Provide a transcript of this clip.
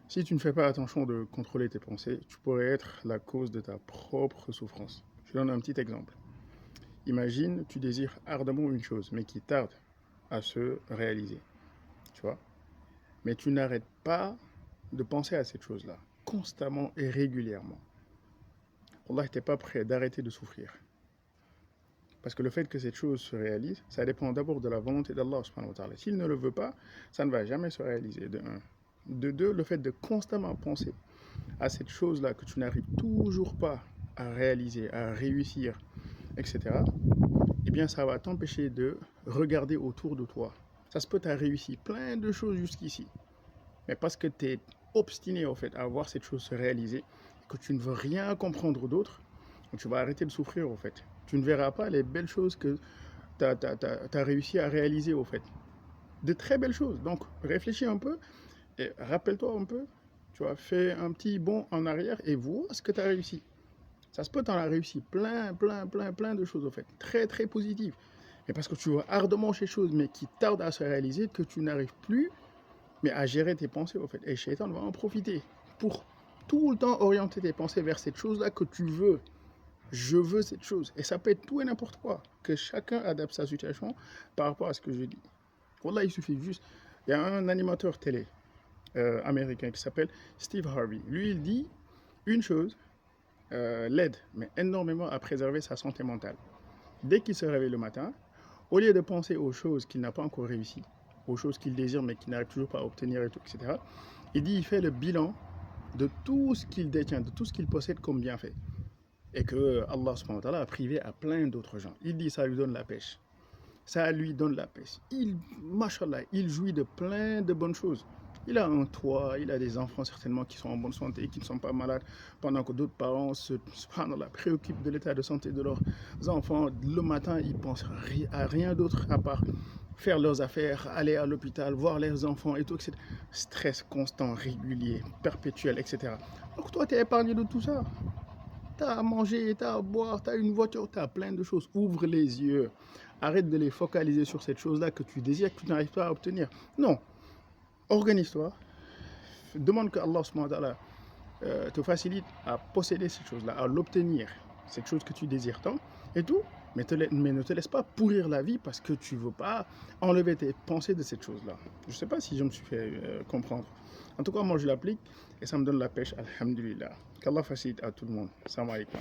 Si tu ne fais pas attention de contrôler tes pensées, tu pourrais être la cause de ta propre souffrance. Je donne un petit exemple. Imagine, tu désires ardemment une chose, mais qui tarde à se réaliser, tu vois. Mais tu n'arrêtes pas de penser à cette chose-là, constamment et régulièrement. Allah n'était pas prêt d'arrêter de souffrir. Parce que le fait que cette chose se réalise, ça dépend d'abord de la volonté d'Allah subhanahu wa ta'ala. S'il ne le veut pas, ça ne va jamais se réaliser, de un. De deux, le fait de constamment penser à cette chose-là que tu n'arrives toujours pas à réaliser, à réussir, etc., eh bien, ça va t'empêcher de regarder autour de toi. Ça se peut, tu as réussi plein de choses jusqu'ici, mais parce que tu es obstiné, au fait, à voir cette chose se réaliser, que tu ne veux rien comprendre d'autre, tu vas arrêter de souffrir, au fait. Tu ne verras pas les belles choses que tu as réussi à réaliser, au fait. De très belles choses. Donc, réfléchis un peu et rappelle-toi un peu. Tu as fait un petit bond en arrière et vois ce que tu as réussi. Ça se peut, tu en as réussi plein de choses, au fait. Très, très positives. Mais parce que tu veux ardemment ces choses, mais qui tardent à se réaliser, que tu n'arrives plus mais à gérer tes pensées, au fait. Et Shaitan va en profiter pour tout le temps orienter tes pensées vers cette chose-là que tu veux. Je veux cette chose. Et ça peut être tout et n'importe quoi. Que chacun adapte sa situation par rapport à ce que je dis. Voilà, il suffit juste. Il y a un animateur télé américain qui s'appelle Steve Harvey. Lui, il dit une chose l'aide, mais énormément à préserver sa santé mentale. Dès qu'il se réveille le matin, au lieu de penser aux choses qu'il n'a pas encore réussi, aux choses qu'il désire mais qu'il n'arrive toujours pas à obtenir, et tout, etc., il dit il fait le bilan de tout ce qu'il détient, de tout ce qu'il possède comme bienfait. Et que Allah subhanahu wa ta'ala a privé à plein d'autres gens. Il dit ça lui donne la pêche. Ça lui donne la pêche. Mashallah, il jouit de plein de bonnes choses. Il a un toit, il a des enfants certainement qui sont en bonne santé, qui ne sont pas malades, pendant que d'autres parents se préoccupent de l'état de santé de leurs enfants. Le matin, ils pensent à rien d'autre à part faire leurs affaires, aller à l'hôpital, voir leurs enfants et tout, etc. Stress constant, régulier, perpétuel, etc. Donc toi, tu es épargné de tout ça. Tu as à manger, tu as à boire, tu as une voiture, tu as plein de choses. Ouvre les yeux. Arrête de les focaliser sur cette chose-là que tu désires, que tu n'arrives pas à obtenir. Non. Organise-toi. Demande que Allah te facilite à posséder cette chose-là, à l'obtenir. Cette chose que tu désires tant et tout. Mais ne te laisse pas pourrir la vie parce que tu ne veux pas enlever tes pensées de cette chose-là. Je ne sais pas si je me suis fait comprendre. En tout cas, moi, je l'applique et ça me donne la pêche, alhamdulillah. Qu'Allah facilite à tout le monde. Salam alaikum.